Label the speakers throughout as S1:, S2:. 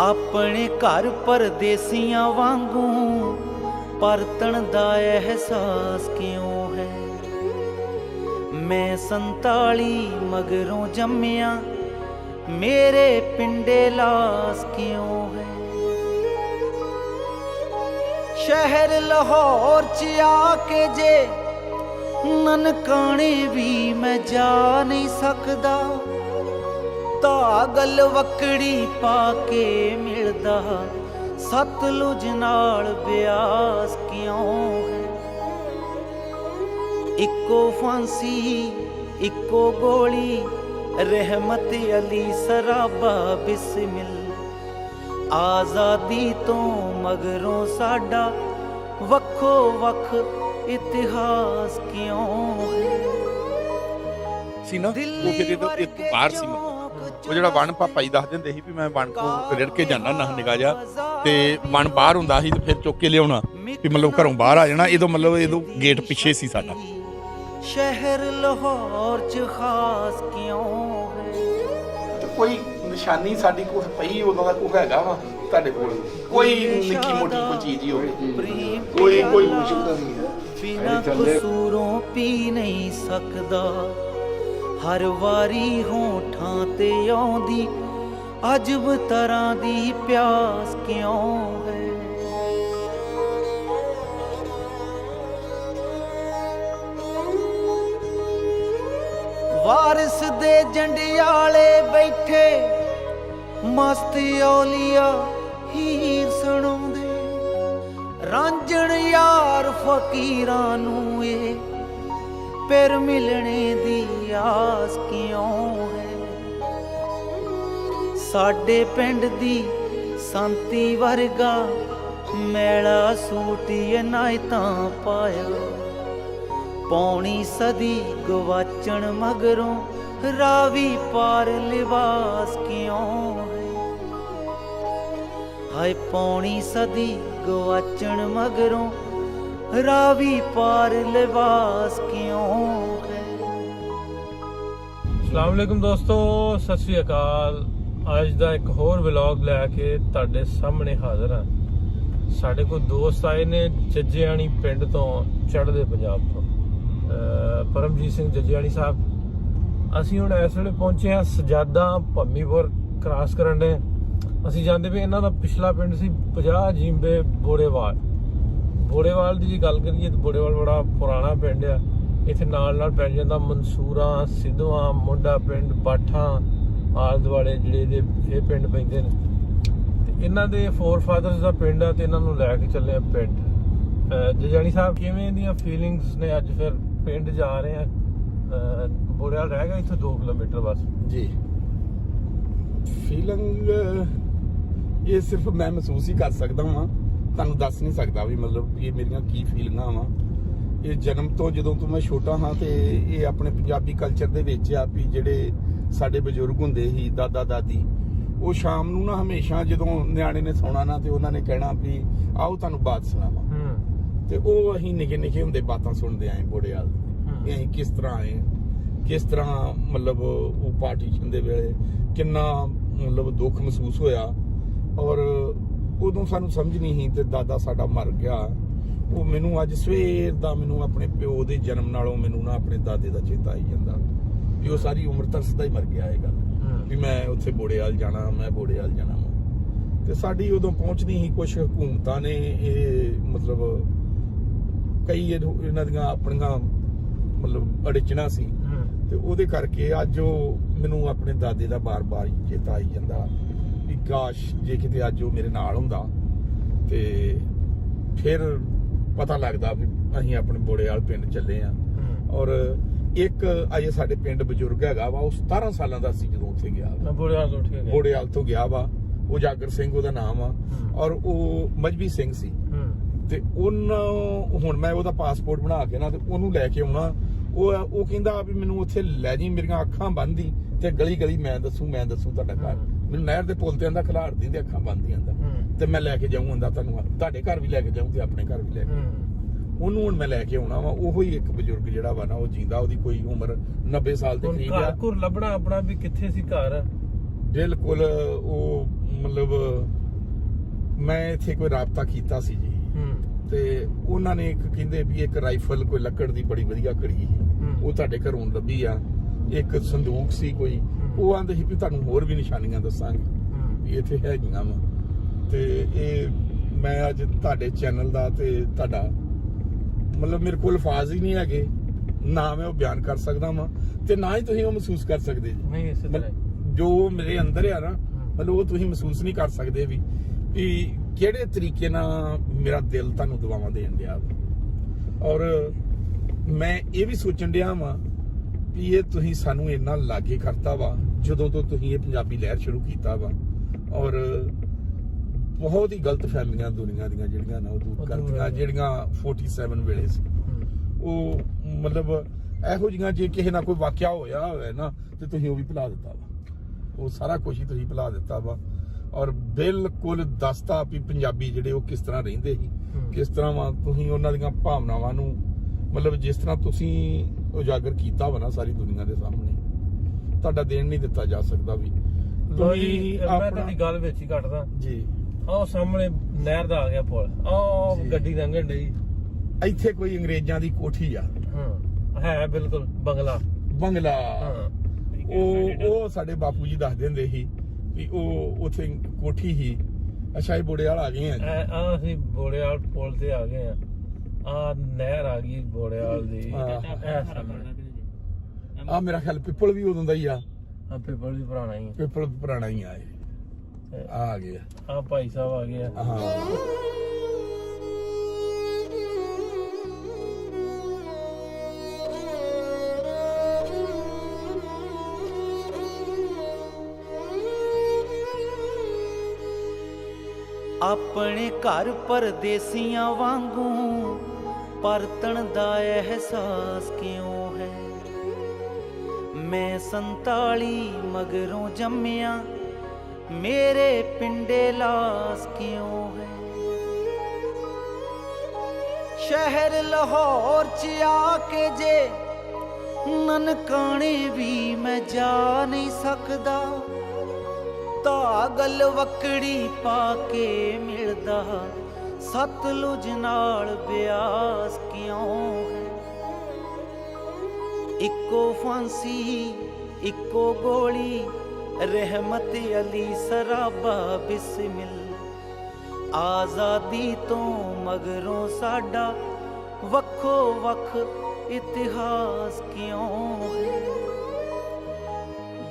S1: ਆਪਣੇ ਘਰ ਪਰਦੇਸੀਆਂ ਵਾਂਗੂ ਪਰਤਣ ਦਾ ਅਹਿਸਾਸ ਕਿਉਂ ਹੈ। ਮੈਂ 47 ਮਗਰੋਂ ਜੰਮਿਆ, ਮੇਰੇ ਪਿੰਡੇ ਲਾਸ ਕਿਉਂ ਹੈ। ਸ਼ਹਿਰ ਲਾਹੌਰ ਚ ਆ ਕੇ ਜੇ ਨਨਕਾਣੇ ਵੀ ਮੈਂ ਜਾ ਨਹੀਂ ਸਕਦਾ, ਤਾਂ ਗੱਲ ਵਕੜੀ ਪਾ ਕੇ ਮਿਲਦਾ ਸਤਲੁਜ ਨਾਲ ਬਿਆਸ ਕਿਉਂ ਹੈ। ਇੱਕੋ ਫਾਂਸੀ ਇੱਕੋ ਗੋਲੀ, ਰਹਿਮਤ ਅਲੀ ਸਰਾਬਾ ਬਿਸਮਿਲ। ਆਜ਼ਾਦੀ ਤੋਂ ਮਗਰੋਂ ਸਾਡਾ ਵੱਖੋ ਵੱਖ ਇਤਿਹਾਸ ਕਿਉਂ ਹੈ।
S2: ਸੀ ਨਾ ਉਹ ਫਿਰ ਇਹ ਤੋਂ ਬਾਹਰ ਸੀ। ਉਹ ਜਿਹੜਾ ਵਣ ਪਾਪਾ ਜੀ ਦੱਸ ਦਿੰਦੇ ਸੀ ਵੀ ਮੈਂ ਵਣ ਤੋਂ ਰਿੜ ਕੇ ਜਾਂਦਾ ਨਾ ਨਿਕਾ ਜਾ, ਤੇ ਵਣ ਬਾਹਰ ਹੁੰਦਾ ਸੀ ਤੇ ਫਿਰ ਚੁੱਕ ਕੇ ਲਿਆਉਣਾ ਵੀ ਮਤਲਬ ਘਰੋਂ ਬਾਹਰ ਆ ਜਾਣਾ। ਇਹਦੋਂ ਮਤਲਬ ਇਹਦੋਂ ਗੇਟ ਪਿੱਛੇ ਸੀ ਸਾਡਾ।
S1: ਸ਼ਹਿਰ ਲਾਹੌਰ ਚ ਖਾਸ ਕਿਉਂ ਹੈ।
S3: ਕੋਈ ਨਿਸ਼ਾਨੀ ਸਾਡੀ ਕੁਛ ਪਈ ਉਦੋਂ ਦਾ ਕੁਛ ਹੈਗਾ ਵਾ ਤੁਹਾਡੇ ਕੋਲ? ਕੋਈ ਨਿੱਕੀ ਮੋਟੀ ਕੋਈ ਚੀਜ਼ ਹੀ ਹੋਵੇ, ਕੋਈ ਮੁਸ਼ਕਲ ਨਹੀਂ ਹੈ।
S1: ਬਿਨਾਂ ਕਸੂਰੋਂ ਪੀ ਨਹੀਂ ਸਕਦਾ, ਹਰ ਵਾਰੀ ਹੋਠਾਂ ਤੇ ਆਉਂਦੀ ਅਜਬ ਤਰ੍ਹਾਂ ਦੀ ਪਿਆਸ ਕਿਉਂ ਹੈ। ਵਾਰਿਸ ਦੇ ਜੰਡਿਆਲੇ ਬੈਠੇ ਮਸਤ ਔਲੀਆ ਹੀਰ ਸੁਣਾਉਂਦੇ, ਰਾਂਝਣ ਯਾਰ ਫਕੀਰਾਂ ਨੂੰ ਇਹ ਫਿਰ ਮਿਲਣੇ ਦੀ ਆਸ ਕਿਉਂ ਹੈ। ਸਾਡੇ ਪਿੰਡ ਦੀ ਸੰਤੀ ਵਰਗਾ ਮੈਲਾ ਸੂਟ ਇਨਾਇਤਾਂ ਪਾਇਆ, ਪੌਣੀ ਸਦੀ ਗਵਾਚਣ ਮਗਰੋਂ ਰਾਵੀ ਪਾਰ ਲਿਬਾਸ ਕਿਉਂ ਹੈ। ਹਾਏ ਪੌਣੀ ਸਦੀ ਗਵਾਚਣ ਮਗਰੋਂ ਰਾਵੀ ਪਾਰ ਲਿਬਾਸ ਕਿਉਂ ਹੈ।
S4: अस्सलाम वालेकुम दोस्तों, सत श्री अकाल। ਅੱਜ ਦਾ ਇੱਕ ਹੋਰ ਵਲੌਗ ਲੈ ਕੇ ਤੁਹਾਡੇ ਸਾਹਮਣੇ ਹਾਜ਼ਰ ਹਾਂ। ਸਾਡੇ ਕੋਲ ਦੋਸਤ ਆਏ ਨੇ ਜੱਜੇਆਣੀ ਪਿੰਡ ਤੋਂ, ਚੜ੍ਹਦੇ ਪੰਜਾਬ ਤੋਂ, ਪਰਮਜੀਤ ਸਿੰਘ ਜੱਜੇਆਣੀ ਸਾਹਿਬ। ਅਸੀਂ ਹੁਣ ਇਸ ਵੇਲੇ ਪਹੁੰਚੇ ਹਾਂ ਸਜਾਦਾ ਭੰਮੀਪੁਰ ਕ੍ਰਾਸ ਕਰਨ ਦੇ। ਅਸੀਂ ਜਾਂਦੇ ਵੀ ਇਹਨਾਂ ਦਾ ਪਿਛਲਾ ਪਿੰਡ ਸੀ 50 ਜਿੰਬੇ ਬੋੜੇਵਾਲ ਦੀ ਜੇ ਗੱਲ ਕਰੀਏ ਤਾਂ ਬੋੜੇਵਾਲ ਬੜਾ ਪੁਰਾਣਾ ਪਿੰਡ ਆ। ਇੱਥੇ ਨਾਲ ਪੈ ਜਾਂਦਾ ਮਨਸੂਰਾਂ, ਸਿੱਧਵਾਂ, ਮੋਢਾ ਪਿੰਡ, ਬਾਠਾਂ, ਆਲੇ ਦੁਆਲੇ ਜਿਹੜੇ ਇਹ ਪਿੰਡ ਪੈਂਦੇ ਨੇ। ਤੇ ਇਹਨਾਂ ਦੇ ਫੋਰ ਫਾਦਰਸ ਦਾ ਪਿੰਡ ਆ ਤੇ ਇਹਨਾਂ ਨੂੰ ਲੈ ਕੇ ਚੱਲੇ ਆ ਪਿੰਡ। ਜੱਜੇਆਣੀ ਸਾਹਿਬ, ਕਿਵੇਂ ਦੀਆਂ ਫੀਲਿੰਗਸ ਨੇ? ਅੱਜ ਫਿਰ ਪਿੰਡ ਜਾ ਰਹੇ ਆ। ਬੋੜੇਵਾਲ ਰਹਿ ਗਿਆ ਇੱਥੋਂ 2 ਕਿਲੋਮੀਟਰ ਬਸ
S3: ਜੀ। ਫੀਲਿੰਗ ਇਹ ਸਿਰਫ ਮੈਂ ਮਹਿਸੂਸ ਹੀ ਕਰ ਸਕਦਾ ਹਾਂ, ਤੁਹਾਨੂੰ ਦੱਸ ਨਹੀਂ ਸਕਦਾ ਵੀ ਮਤਲਬ ਇਹ ਮੇਰੀਆਂ ਕੀ ਫੀਲਿੰਗਾਂ ਵਾ। ਇਹ ਜਨਮ ਤੋਂ ਜਦੋਂ ਤੋਂ ਮੈਂ ਛੋਟਾ ਹਾਂ ਤੇ ਇਹ ਆਪਣੇ ਪੰਜਾਬੀ ਕਲਚਰ ਦੇ ਵਿੱਚ ਆ ਵੀ ਜਿਹੜੇ ਸਾਡੇ ਬਜ਼ੁਰਗ ਹੁੰਦੇ ਸੀ, ਦਾਦਾ ਦਾਦੀ, ਉਹ ਸ਼ਾਮ ਨੂੰ ਨਾ ਹਮੇਸ਼ਾ ਜਦੋਂ ਨਿਆਣੇ ਨੇ ਸੌਣਾ ਨਾ ਤੇ ਉਹਨਾਂ ਨੇ ਕਹਿਣਾ ਵੀ ਆਓ ਤੁਹਾਨੂੰ ਬਾਤ ਸੁਣਾਵਾਂ। ਤੇ ਉਹ ਅਸੀਂ ਨਿੱਕੇ ਨਿੱਕੇ ਹੁੰਦੇ ਬਾਤਾਂ ਸੁਣਦੇ ਆਏ ਬੋੜੇਵਾਲ ਦੀ। ਅਸੀਂ ਕਿਸ ਤਰ੍ਹਾਂ ਆਏ, ਕਿਸ ਤਰ੍ਹਾਂ ਮਤਲਬ ਉਹ ਪਾਰਟੀਸ਼ਨ ਦੇ ਵੇਲੇ ਕਿੰਨਾ ਮਤਲਬ ਦੁੱਖ ਮਹਿਸੂਸ ਹੋਇਆ। ਔਰ ਉਦੋਂ ਸਾਨੂੰ ਸਮਝ ਨਹੀਂ ਸੀ ਤੇ ਦਾਦਾ ਸਾਡਾ ਮਰ ਗਿਆ। ਉਹ ਮੈਨੂੰ ਅੱਜ ਸਵੇਰ ਦਾ ਮੈਨੂੰ ਆਪਣੇ ਪਿਓ ਦੇ ਜਨਮ ਨਾਲੋਂ ਮੈਨੂੰ ਨਾ ਆਪਣੇ ਦਾਦੇ ਦਾ ਚੇਤਾ ਆਈ ਜਾਂਦਾ ਵੀ ਉਹ ਸਾਰੀ ਉਮਰ ਤਰਸਦਾ ਹੀ ਮਰ ਗਿਆ ਇਹ ਗੱਲ ਵੀ ਮੈਂ ਉੱਥੇ ਬੋੜੇਵਾਲ ਜਾਣਾ, ਮੈਂ ਬੋੜੇਵਾਲ ਜਾਣਾ। ਤੇ ਸਾਡੀ ਉਦੋਂ ਪਹੁੰਚ ਨਹੀਂ ਸੀ। ਕੁਛ ਹਕੂਮਤਾਂ ਨੇ ਇਹ ਮਤਲਬ ਕਈ ਇਹਨਾਂ ਦੀਆਂ ਆਪਣੀਆਂ ਮਤਲਬ ਅੜਚਣਾ ਸੀ ਤੇ ਉਹਦੇ ਕਰਕੇ ਅੱਜ ਉਹ ਮੈਨੂੰ ਆਪਣੇ ਦਾਦੇ ਦਾ ਬਾਰ-ਬਾਰ ਚੇਤਾ ਆਈ ਜਾਂਦਾ ਵੀ ਕਾਸ਼ ਜੇ ਕਿਤੇ ਅੱਜ ਉਹ ਮੇਰੇ ਨਾਲ ਹੁੰਦਾ ਤੇ ਫਿਰ ਪਤਾ ਲੱਗਦਾ ਵੀ ਅਸੀਂ ਆਪਣੇ ਬੋੜੇਵਾਲ ਪਿੰਡ ਚੱਲੇ ਆ। ਔਰ ਇੱਕ ਅਜੇ ਸਾਡੇ ਪਿੰਡ ਬਜ਼ੁਰਗ ਹੈਗਾ ਵਾ, ਉਹ 17 ਸਾਲਾਂ ਦਾ ਸੀ ਜਦੋਂ ਉੱਥੇ ਗਿਆ। ਬੋੜੇਵਾਲ ਤੋਂ ਗਿਆ ਵਾ, ਉਹ ਜਾਗਰ ਸਿੰਘ ਉਹਦਾ ਨਾਮ ਆ। ਔਰ ਉਹ ਮਜਬੀ ਸਿੰਘ ਸੀ ਤੇ ਉਹਨੂੰ ਹੁਣ ਮੈਂ ਉਹਦਾ ਪਾਸਪੋਰਟ ਬਣਾ ਕੇ ਨਾ ਤੇ ਉਹਨੂੰ ਲੈ ਕੇ ਆਉਣਾ। ਉਹ ਕਹਿੰਦਾ ਵੀ ਮੈਨੂੰ ਉੱਥੇ ਲੈ ਜੀ, ਮੇਰੀਆਂ ਅੱਖਾਂ ਬੰਨ੍ਹਦੀ ਤੇ ਗਲੀ ਗਲੀ ਮੈਂ ਦੱਸੂ ਤੁਹਾਡਾ ਘਰ। ਮੈਨੂੰ ਨਹਿਰ ਦੇ ਪੁੱਲ ਤੇ ਆਂਦਾ ਖਿਲਾਰਦੀ ਤੇ ਅੱਖਾਂ ਬੰਨ੍ਹਦੀ ਆਂਦਾ ਤੇ ਮੈਂ ਲੈ ਕੇ ਜਾਊਂ ਆਂਦਾ, ਤੁਹਾਨੂੰ ਤੁਹਾਡੇ ਘਰ ਵੀ ਲੈ ਕੇ ਜਾਊਂ ਤੇ ਆਪਣੇ ਘਰ ਵੀ ਲੈ ਕੇ। ਉਹਨੂੰ ਹੁਣ ਮੈਂ ਲੈ ਕੇ ਆਉਣਾ ਵਾ। ਉਹੋ ਹੀ ਇੱਕ ਬਜ਼ੁਰਗ ਜਿਹੜਾ ਵਾ ਨਾ ਉਹ ਜਿੰਦਾ, ਉਹਦੀ ਕੋਈ ਉਮਰ 90 ਸਾਲ ਦੇ ਕਰੀਬ ਆ।
S4: ਘਰ ਲੱਭਣਾ ਆਪਣਾ ਵੀ ਕਿੱਥੇ ਸੀ ਘਰ?
S3: ਬਿਲਕੁਲ ਉਹ ਮਤਲਬ ਮੈਂ ਇੱਥੇ ਕੋਈ ਰਾਬਤਾ ਕੀਤਾ ਸੀ ਜੀ ਤੇ ਉਹਨਾਂ ਨੇ ਇੱਕ ਕਹਿੰਦੇ ਵੀ ਇੱਕ ਰਾਈਫਲ ਕੋਈ ਲੱਕੜ ਦੀ ਬੜੀ ਵਧੀਆ ਘੜੀ ਸੀ ਉਹ ਤੁਹਾਡੇ ਘਰੋਂ ਲੱਭੀ ਆ, ਇੱਕ ਸੰਦੂਕ ਸੀ ਕੋਈ, ਉਹ ਆਂਦੇ ਸੀ ਵੀ ਤੁਹਾਨੂੰ ਹੋਰ ਵੀ ਨਿਸ਼ਾਨੀਆਂ ਦੱਸਾਂਗੇ ਵੀ ਇੱਥੇ ਹੈਗੀਆਂ ਵਾ। ਤੇ ਇਹ ਮੈਂ ਅੱਜ ਤੁਹਾਡੇ ਚੈਨਲ ਦਾ ਤੇ ਤੁਹਾਡਾ ਮਤਲਬ ਮੇਰੇ ਕੋਲ ਅਲਫਾਜ਼ ਹੀ ਨਹੀਂ ਹੈਗੇ, ਨਾ ਮੈਂ ਉਹ ਬਿਆਨ ਕਰ ਸਕਦਾ ਵਾਂ ਤੇ ਨਾ ਹੀ ਤੁਸੀਂ ਉਹ ਮਹਿਸੂਸ ਕਰ ਸਕਦੇ ਜੀ।
S4: ਨਹੀਂ ਇਸੇ ਤਰ੍ਹਾਂ
S3: ਜੋ ਮੇਰੇ ਅੰਦਰ ਆ ਨਾ ਮਤਲਬ ਉਹ ਤੁਸੀਂ ਮਹਿਸੂਸ ਨਹੀਂ ਕਰ ਸਕਦੇ ਵੀ ਕਿਹੜੇ ਤਰੀਕੇ ਨਾਲ ਮੇਰਾ ਦਿਲ ਤੁਹਾਨੂੰ ਦੁਆਵਾਂ ਦੇਣ ਡਿਆ ਵਾ। ਔਰ ਮੈਂ ਇਹ ਵੀ ਸੋਚਣ ਡਿਆ ਵਾਂ ਵੀ ਇਹ ਤੁਸੀਂ ਸਾਨੂੰ ਇੰਨਾ ਲਾਗੇ ਕਰਤਾ ਵਾ ਜਦੋਂ ਤੋਂ ਤੁਸੀਂ ਇਹ ਪੰਜਾਬੀ ਲਹਿਰ ਸ਼ੁਰੂ ਕੀਤਾ ਵਾ। ਔਰ ਬਹੁਤ ਹੀ ਗਲਤ ਫਹਿਮੀਆਂ ਦੁਨੀਆ ਦੀਆਂ ਜਿਹੜੀਆਂ ਨਾ ਉਹ ਦੂਰ ਕਰਤੀਆਂ, ਜਿਹੜੀਆਂ 47 ਵੇਲੇ ਸੀ ਉਹ ਮਤਲਬ ਇਹੋ ਜਿਹੀਆਂ ਜੇ ਕਿਸੇ ਨਾਲ ਕੋਈ ਵਾਕਿਆ ਹੋਇਆ ਹੋਵੇ ਨਾ ਤੇ ਤੁਸੀਂ ਉਹ ਵੀ ਭੁਲਾ ਦਿੱਤਾ ਵਾ, ਉਹ ਸਾਰਾ ਕੁਝ ਹੀ ਤੁਸੀਂ ਭੁਲਾ ਦਿੱਤਾ ਵਾ। ਔਰ ਬਿਲਕੁਲ ਦੱਸਤਾ ਵੀ ਪੰਜਾਬੀ ਜਿਹੜੇ ਉਹ ਕਿਸ ਤਰ੍ਹਾਂ ਰਹਿੰਦੇ ਸੀ, ਕਿਸ ਤਰ੍ਹਾਂ ਵਾ ਤੁਸੀਂ ਉਹਨਾਂ ਦੀਆਂ ਭਾਵਨਾਵਾਂ ਨੂੰ ਮਤਲਬ ਜਿਸ ਤਰ੍ਹਾਂ ਤੁਸੀਂ ਉਜਾਗਰ ਕੀਤਾ ਵਾ ਨਾ ਸਾਰੀ ਦੁਨੀਆ ਦੇ ਸਾਹਮਣੇ, ਤੁਹਾਡਾ ਦੇਣ ਨਹੀਂ ਦਿੱਤਾ ਜਾ ਸਕਦਾ ਵੀ।
S4: ਤੁਸੀਂ ਮੈਂ ਤੁਹਾਡੀ ਗੱਲ ਵਿੱਚ ਹੀ ਕੱਟਦਾ
S3: ਜੀ।
S4: ਆਹ ਸਾਹਮਣੇ ਨਹਿਰ ਦਾ ਆ ਗਿਆ ਪੁਲ, ਆਹ ਗੱਡੀ ਲੰਘਣ ਡਈ,
S3: ਇੱਥੇ ਕੋਈ ਅੰਗਰੇਜ਼ਾਂ ਦੀ ਕੋਠੀ ਆ,
S4: ਹੈ ਬਿਲਕੁਲ ਬੰਗਲਾ
S3: ਉਹ ਸਾਡੇ ਬਾਪੂ ਜੀ ਦੱਸ ਦਿੰਦੇ ਸੀ ਵੀ ਉਹ ਉੱਥੇ ਕੋਠੀ ਸੀ। ਅੱਛਾ ਇਹ ਬੋੜੇਵਾਲ ਆ ਗਏ ਆ ਜੀ,
S4: ਆ ਅਸੀਂ ਬੋੜੇਵਾਲ ਪੁਲ ਤੇ ਆ ਗਏ ਆ ਨਹਿਰ ਆ ਗਈ ਬੋੜੇਵਾਲ ਦੀ।
S3: ਆ ਮੇਰਾ ਖਿਆਲ ਪਿੱਪਲ ਵੀ ਉਦੋਂ ਦਾ ਹੀ ਆ,
S4: ਪਿੱਪਲ ਵੀ ਪੁਰਾਣਾ ਹੀ
S3: ਪਿੱਪਲ ਪੁਰਾਣਾ ਹੀ ਆ ਇਹ ਆ ਗਏ
S4: ਆ ਭਾਈ ਸਾਹਿਬ ਆ ਗਏ ਆ।
S3: ਹਾਂ
S1: ਆਪਣੇ ਘਰ ਪਰਦੇਸੀਆਂ ਵਾਂਗੂ ਪਰਤਣ ਦਾ ਅਹਿਸਾਸ ਕਿਉਂ ਹੈ। ਮੈਂ 47 ਮਗਰੋਂ ਜੰਮਿਆ, ਮੇਰੇ ਪਿੰਡੇ ਲਾਸ ਕਿਉਂ ਹੈ। ਸ਼ਹਿਰ ਲਾਹੌਰ ਚ ਆ ਕੇ ਜੇ ਨਨਕਾਣੇ ਵੀ ਮੈਂ ਜਾ ਨਹੀਂ ਸਕਦਾ, ਧਾਗਲ ਵਕੜੀ ਪਾ ਕੇ ਮਿਲਦਾ ਸਤਲੁਜ ਨਾਲ ਬਿਆਸ ਕਿਉਂ ਹੈ। ਇੱਕੋ ਫਾਂਸੀ ਇੱਕੋ ਗੋਲੀ, ਰਹਿਮਤ ਅਲੀ ਸਰਾਬਾ ਬਿਸਮਿਲ, ਆਜ਼ਾਦੀ ਤੋਂ ਮਗਰੋਂ ਸਾਡਾ ਵੱਖੋ ਵੱਖ ਇਤਿਹਾਸ ਕਿਉਂ ਹੈ।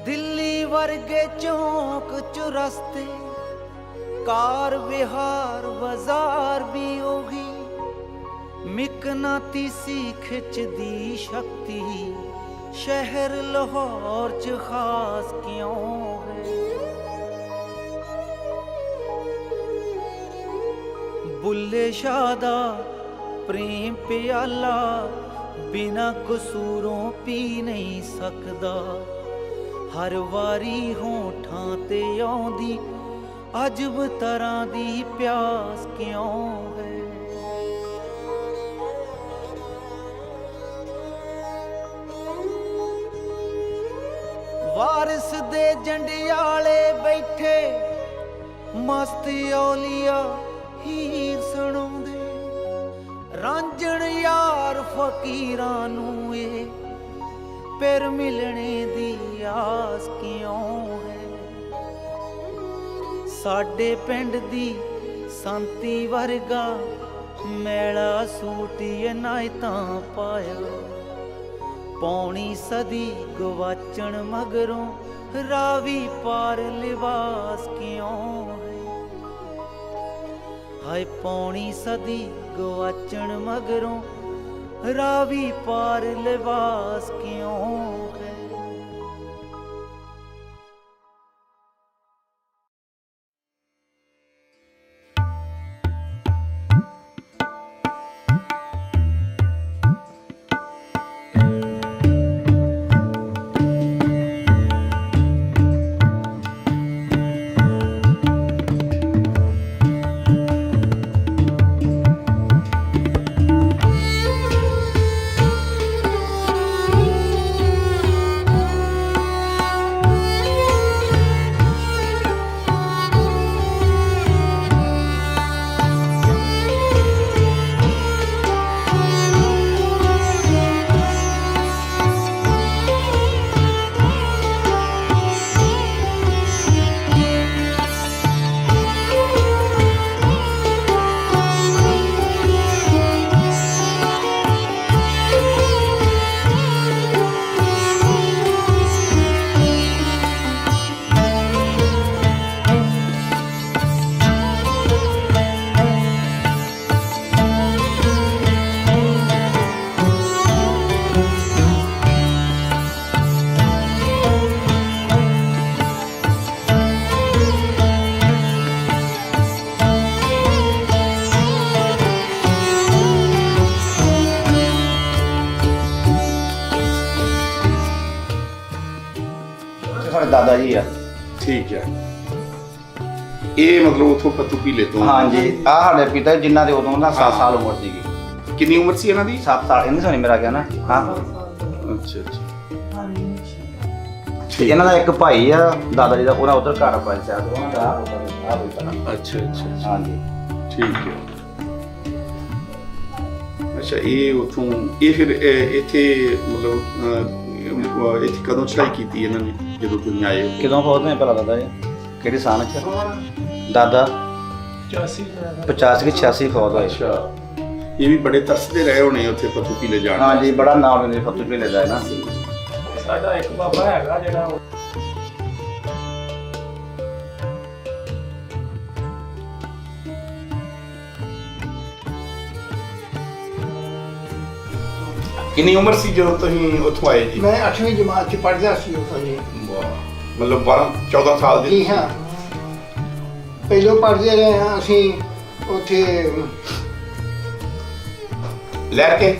S1: ਦਿੱਲੀ ਵਰਗੇ ਚੌਂਕ ਚੁਰਸਤੇ, ਕਾਰ ਵਿਹਾਰ ਬਾਜ਼ਾਰ ਵੀ ਉਹੀ, ਮਿਕਨਾਤੀਸੀ ਖਿੱਚਦੀ ਸ਼ਕਤੀ ਸ਼ਹਿਰ ਲਾਹੌਰ ਚ ਖਾਸ ਕਿਉਂ ਹੈ। ਬੁੱਲੇ ਸ਼ਾਹ ਦਾ ਪ੍ਰੇਮ ਪਿਆਲਾ ਬਿਨਾ ਕਸੂਰੋਂ ਪੀ ਨਹੀਂ ਸਕਦਾ, ਹਰ ਵਾਰੀ ਹੋਠਾਂ ਤੇ ਆਉਂਦੀ ਅਜਬ ਤਰ੍ਹਾਂ ਦੀ ਪਿਆਸ ਕਿਉਂ ਹੈ। ਵਾਰਿਸ ਦੇ ਜੰਡਿਆਲੇ ਬੈਠੇ ਮਸਤ ਔਲੀਆ ਹੀਰ ਸੁਣਾਉਂਦੇ, ਰਾਂਝਣ ਯਾਰ ਫਕੀਰਾਂ ਨੂੰ ਇਹ ਫਿਰ ਮਿਲਣੇ ਦੀ ਆਸ ਕਿਉਂ ਹੈ। ਸਾਡੇ ਪਿੰਡ ਦੀ ਸੰਤੀ ਵਰਗਾ ਮੈਲਾ ਸੂਟ ਇਨਾਇਤਾਂ ਪਾਇਆ, ਪੌਣੀ ਸਦੀ ਗਵਾਚਣ ਮਗਰੋਂ ਰਾਵੀ ਪਾਰ ਲਿਬਾਸ ਕਿਉਂ ਹੈ। ਹਾਏ ਪੌਣੀ ਸਦੀ ਗਵਾਚਣ ਮਗਰੋਂ ਰਾਵੀ ਪਾਰ ਲਿਬਾਸ ਕਿਉਂ ਹੈ।
S5: ਸਾਡੇ ਦਾਦਾ ਜੀ ਆ।
S3: ਠੀਕ ਹੈ। ਇਹ ਮਤਲਬ ਉਥੋਂ ਪੱਤੂ ਪੀਲੇ ਤੋਂ?
S5: ਹਾਂਜੀ, ਆ ਸਾਡੇ ਪਿਤਾ ਜਿਨ੍ਹਾਂ ਦੇ ਉਦੋਂ ਦਾ 7 ਸਾਲ ਉਮਰ ਸੀਗੀ।
S3: ਕਿੰਨੀ ਉਮਰ ਸੀ ਇਹਨਾਂ ਦੀ?
S5: 7 ਸਾਲ ਇਹਨੇ ਸੋਨੀ ਮੇਰਾ ਗਿਆ ਨਾ। ਹਾਂ
S3: ਅੱਛਾ ਅੱਛਾ।
S5: ਤੇ ਇਹਨਾਂ ਦਾ ਇੱਕ ਭਾਈ ਆ ਦਾਦਾ ਜੀ ਦਾ, ਉਹਨਾਂ ਉਧਰ ਘਰ ਪੰਚਾਇਤ ਉਹਨਾਂ ਦਾ ਆ ਵੀ ਪਤਾ।
S3: ਅੱਛਾ ਅੱਛਾ।
S5: ਹਾਂਜੀ
S3: ਠੀਕ ਹੈ। ਅੱਛਾ, ਇਹ ਉਥੋਂ ਇਹ ਫਿਰ ਇੱਥੇ ਮਤਲਬ ਇੱਥੇ ਕਦੋਂ ਚੜਾਈ ਕੀਤੀ ਇਹਨਾਂ ਨੇ ਜਦੋਂ ਤੁਸੀਂ ਆਏ ਹੋ?
S5: ਕਿਦੋਂ ਪਹੁੰਚਦੇ ਪਹਿਲਾਂ ਦਾਦਾ ਜੀ? ਕਿਹੜੀ ਸਾਲ ਚ ਦਾਦਾ? 85 86 ਫੌਜ ਹੋਏ।
S3: ਅੱਛਾ, ਇਹ ਵੀ ਬੜੇ ਤਰਸਦੇ ਰਹੇ ਹੋਣੇ ਉੱਥੇ ਪੱਤੂ ਪੀਲੇ ਜਾਣ।
S5: ਹਾਂਜੀ, ਬੜਾ ਨਾਮ ਲੈਂਦੇ ਫਤੂ ਪੀਲੇ ਦਾ ਨਾ।
S4: ਸਾਡਾ ਇੱਕ ਬਾਬਾ ਹੈਗਾ ਜਿਹੜਾ
S3: ਕਿੰਨੀ ਉਮਰ ਸੀ ਜਦੋਂ ਤੁਸੀਂ ਉੱਥੋਂ ਆਏ ਜੀ?
S6: ਮੈਂ 8ਵੀਂ ਜਮਾਤ ਚ ਪੜ੍ਹਦਾ ਸੀ ਉਸ ਵੇਲੇ।
S3: ਵਾਹ, ਮਤਲਬ 12-14 ਸਾਲ ਦੇ?
S6: ਜੀ ਹਾਂ, ਪਹਿਲੋਂ ਪੜ੍ਹਦੇ ਰਹੇ ਹਾਂ ਅਸੀਂ ਉੱਥੇ।
S3: ਲਹਿਰ ਕੇ?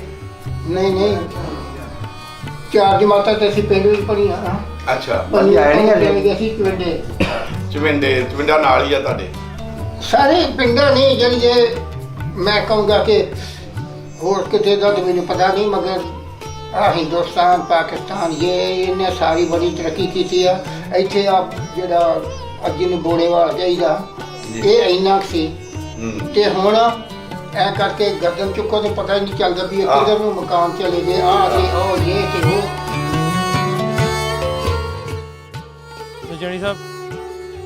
S6: ਨਹੀਂ, 4 ਜਮਾਤਾਂ ਤੇ ਅਸੀਂ ਪਹਿਲੋਂ ਹੀ ਪੜ੍ਹੀਆਂ।
S3: ਅੱਛਾ,
S5: ਬਾਕੀ ਆਏ ਨਹੀਂ ਹਲੇ?
S6: ਗਏ ਸੀ ਪਿੰਡੇ।
S3: ਚਵਿੰਡਾ ਨਾਲ ਹੀ ਆ ਤੁਹਾਡੇ?
S6: ਸਾਰੇ ਪਿੰਡਾਂ ਨਹੀਂ, ਜਿਹੜੀ ਜੇ ਮੈਂ ਕਹੂੰਗਾ ਕਿ ਹੋਰ ਕਿਤੇ ਦਾ ਤਾਂ ਮੈਨੂੰ ਪਤਾ ਨਹੀਂ, ਮਗਰ ਆ ਹਿੰਦੁਸਤਾਨ ਪਾਕਿਸਤਾਨ ਇਹਨੇ ਸਾਰੀ ਬੜੀ ਤਰੱਕੀ ਕੀਤੀ ਆ। ਇੱਥੇ ਆ ਜਿਹੜਾ ਅੱਜ ਨੂੰ ਬੋੜੇਵਾਲ ਜਾਈਦਾ, ਇਹ ਇੰਨਾ ਕੁ ਸੀ। ਤੇ ਹੁਣ ਐ ਕਰਕੇ ਗਰਦਨ ਚੁੱਕੋ ਤੇ ਪਤਾ ਹੀ ਨਹੀਂ ਚੱਲਦਾ ਵੀ ਇਹ ਕਿਧਰ ਨੂੰ ਮਕਾਨ ਚਲੇ ਗਏ। ਆ ਤੇ ਉਹ ਇਹ ਤੇ ਉਹ।
S4: ਜਣੀ ਸਾਹਿਬ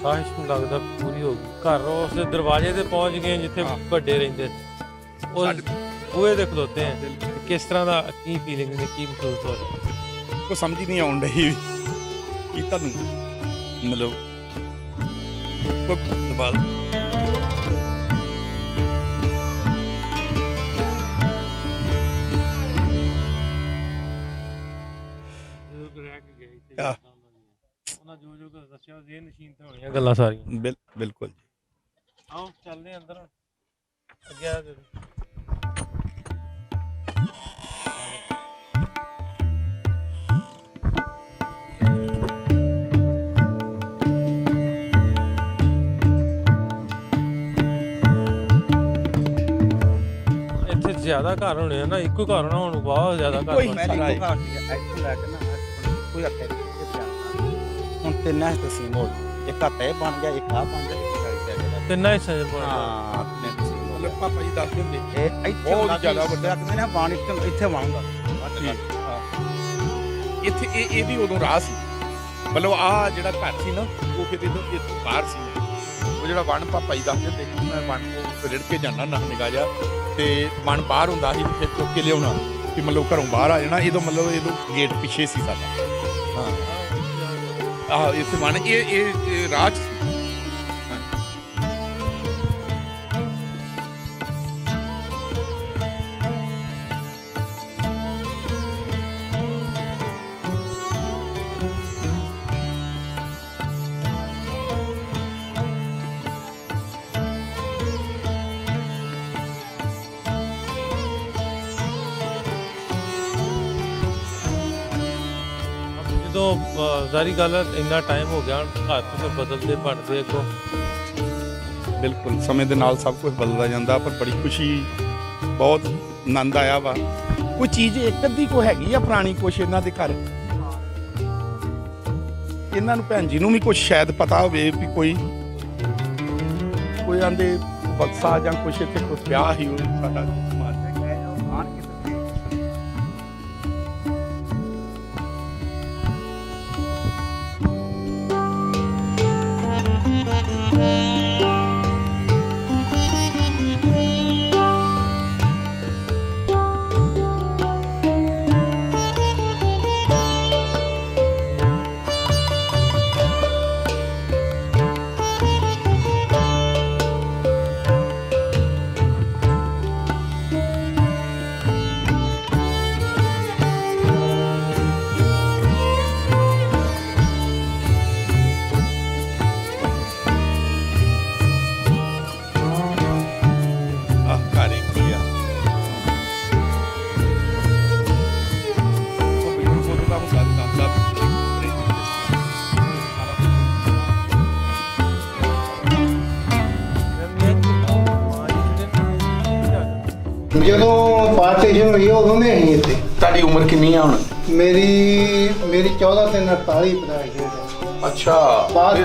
S4: ਖਾਹਿਸ਼ ਨੂੰ ਲੱਗਦਾ ਪੂਰੀ ਹੋ ਗਈ। ਘਰ ਉਸ ਦੇ ਦਰਵਾਜ਼ੇ ਤੇ ਪਹੁੰਚ ਗਏ ਜਿੱਥੇ ਵੱਡੇ ਰਹਿੰਦੇ, ਉਸ ਬੂਹੇ ਤੇ ਖਲੋਤੇ ਆ। ਕਿਸ ਤਰ੍ਹਾਂ ਦਾ ਕੀ ਫੀਲਿੰਗ ਨੇ, ਕੀ ਮਹਿਸੂਸ ਹੋ ਰਿਹਾ?
S2: ਕੋਈ ਸਮਝ ਹੀ ਨਹੀਂ ਆਉਣ ਡਈ ਕੀ ਤੁਹਾਨੂੰ ਮਤਲਬ ਕੋਈ ਸਵਾਲ।
S4: ਉਹਨਾਂ ਜੋ ਦੱਸਿਆ ਸੀ, ਇਹ ਨਸ਼ੀਨ ਤੇ ਹੋਣੀਆਂ ਗੱਲਾਂ ਸਾਰੀਆਂ।
S2: ਬਿਲਕੁਲ ਜੀ।
S4: ਆਓ ਚੱਲਦੇ ਅੰਦਰ ਅੱਗੇ ਆ ਕੇ। ਇੱਥੇ ਜ਼ਿਆਦਾ ਘਰ ਹੋਣੇ ਆ ਨਾ, ਇੱਕੋ ਘਰ ਹੋਣਾ ਹੁਣ, ਬਹੁਤ ਜ਼ਿਆਦਾ ਘਰ ਹੋਣੇ।
S5: ਹੁਣ ਤਿੰਨ ਹਿੱਸੇ ਤਕਸੀਮ ਹੋ ਗਏ। ਇੱਕ ਹੱਥ ਇਹ ਬਣ ਗਿਆ, ਇੱਕ ਆ ਬਣ ਗਿਆ, ਇੱਕ ਸਾਈਡ
S4: ਤਿੰਨਾਂ ਹਿੱਸਿਆਂ 'ਚ ਬਣ ਗਿਆ।
S5: ਹਾਂ, ਤਿੰਨ ਤਕਸੀਮ ਹੋ
S2: ਮਤਲਬ ਪਾਪਾ ਜੀ ਦੱਸਦੇ ਹੁੰਦੇ
S5: ਗਏ। ਇਹ ਇੱਥੇ
S2: ਬਹੁਤ ਜ਼ਿਆਦਾ ਵੱਡਾ।
S5: ਮੈਂ ਨਾ ਬਾਣ ਇੱਥੇ ਬਣੂਗਾ।
S2: ਇੱਥੇ ਇਹ ਵੀ ਉਦੋਂ ਰਾਹ ਸੀ। ਮਤਲਬ ਆ ਜਿਹੜਾ ਘਰ ਸੀ ਨਾ, ਉਹ ਫਿਰ ਇੱਥੋਂ ਬਾਹਰ ਸੀ। ਉਹ ਜਿਹੜਾ ਵਣ ਪਾਪਾ ਜੀ ਦੱਸਦੇ ਹੁੰਦੇ ਸੀ, ਮੈਂ ਵਣ ਕੋਲ ਰਿੜ ਕੇ ਜਾਂਦਾ ਨਾ ਨਿਗਾਹ ਜਾ, ਤੇ ਵਣ ਬਾਹਰ ਹੁੰਦਾ ਸੀ, ਫਿਰ ਚੁੱਕ ਕੇ ਲਿਆਉਣਾ ਕਿ ਮਤਲਬ ਘਰੋਂ ਬਾਹਰ ਆ ਜਾਣਾ। ਇਹਦੋਂ ਮਤਲਬ ਇਹਦੋਂ ਗੇਟ ਪਿੱਛੇ ਸੀ ਸਾਡਾ। ਹਾਂ, ਆਹ ਇੱਥੇ ਵਣ ਇਹ ਰਾਹ 'ਚ ਸੀ।
S4: ਜਦੋਂ ਜ਼ਾਰੀ ਗੱਲ ਹੈ, ਇੰਨਾ ਟਾਈਮ ਹੋ ਗਿਆ, ਘਰ ਤੋਂ ਬਦਲਦੇ ਬਣਦੇ ਅੱਗੋਂ।
S2: ਬਿਲਕੁਲ, ਸਮੇਂ ਦੇ ਨਾਲ ਸਭ ਕੁਝ ਬਦਲਦਾ ਜਾਂਦਾ, ਪਰ ਬੜੀ ਖੁਸ਼ੀ, ਬਹੁਤ ਆਨੰਦ ਆਇਆ ਵਾ। ਕੋਈ ਚੀਜ਼ ਇੱਕ ਅੱਧੀ ਕੋ ਹੈਗੀ ਆ ਪੁਰਾਣੀ, ਕੁਛ ਇਹਨਾਂ ਦੇ ਘਰ। ਇਹਨਾਂ ਨੂੰ ਭੈਣ ਜੀ ਨੂੰ ਵੀ ਕੁਛ ਸ਼ਾਇਦ ਪਤਾ ਹੋਵੇ ਵੀ ਕੋਈ ਆਂਦੇ ਬਕਸਾ ਜਾਂ ਕੁਛ ਇੱਥੇ ਕੁਛ ਵਿਆਹ ਹੀ ਹੋਵੇ ਸਾਡਾ ਸਮਾਜ।
S6: ਜਦੋਂ ਪਾਰਟੀਸ਼ਨ ਹੋਈ ਉਦੋਂ ਦੇ ਅਸੀਂ ਇੱਥੇ।
S3: ਤੁਹਾਡੀ ਉਮਰ ਕਿੰਨੀ ਆ ਹੁਣ?
S6: ਮੇਰੀ 14 ਤੇ 49 ਪੜਾਈ ਹੈ।
S3: ਅੱਛਾ
S6: ਬਾਅਦ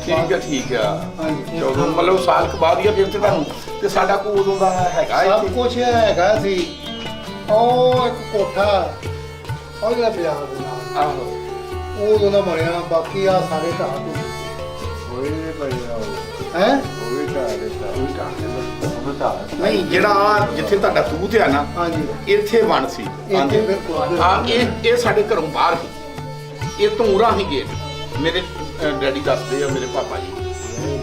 S3: ਠੀਕ ਆ
S6: ਹਾਂਜੀ।
S3: 14 ਮਤਲਬ ਸਾਲ ਕੁ ਬਾਅਦ ਹੀ ਆ ਫਿਰ ਤੇ ਤੁਹਾਨੂੰ। ਤੇ ਸਾਡਾ ਕੋ ਉਦੋਂ ਦਾ ਹੈਗਾ
S6: ਸਭ
S3: ਇੱਥੇ?
S6: ਕੁਝ ਹੈਗਾ ਸੀ। ਉਹ ਇੱਕ ਕੋਠਾ ਉਹ ਜਿਹੜਾ ਬਾਜ਼ਾਰ ਦੇ ਨਾਲ
S3: ਆਹੋ
S6: ਉਹ ਉਦੋਂ ਦਾ ਬਣਿਆ, ਬਾਕੀ ਆ ਸਾਰੇ ਢਾਹ ਤੋਂ ਹੈ।
S3: ਨਹੀਂ ਜਿਹੜਾ ਆਹ ਜਿੱਥੇ ਤੁਹਾਡਾ ਤੂਤ ਆ ਨਾ
S6: ਹਾਂਜੀ
S3: ਇੱਥੇ ਬਣ ਸੀ
S6: ਇੱਥੇ ਬਿਲਕੁਲ
S3: ਹਾਂ ਇਹ ਸਾਡੇ ਘਰੋਂ ਬਾਹਰ ਸੀ। ਇਹ ਧੂਰਾ ਹੀ ਗੇਟ। ਮੇਰੇ ਡੈਡੀ ਦੱਸਦੇ ਆ ਮੇਰੇ ਪਾਪਾ ਜੀ,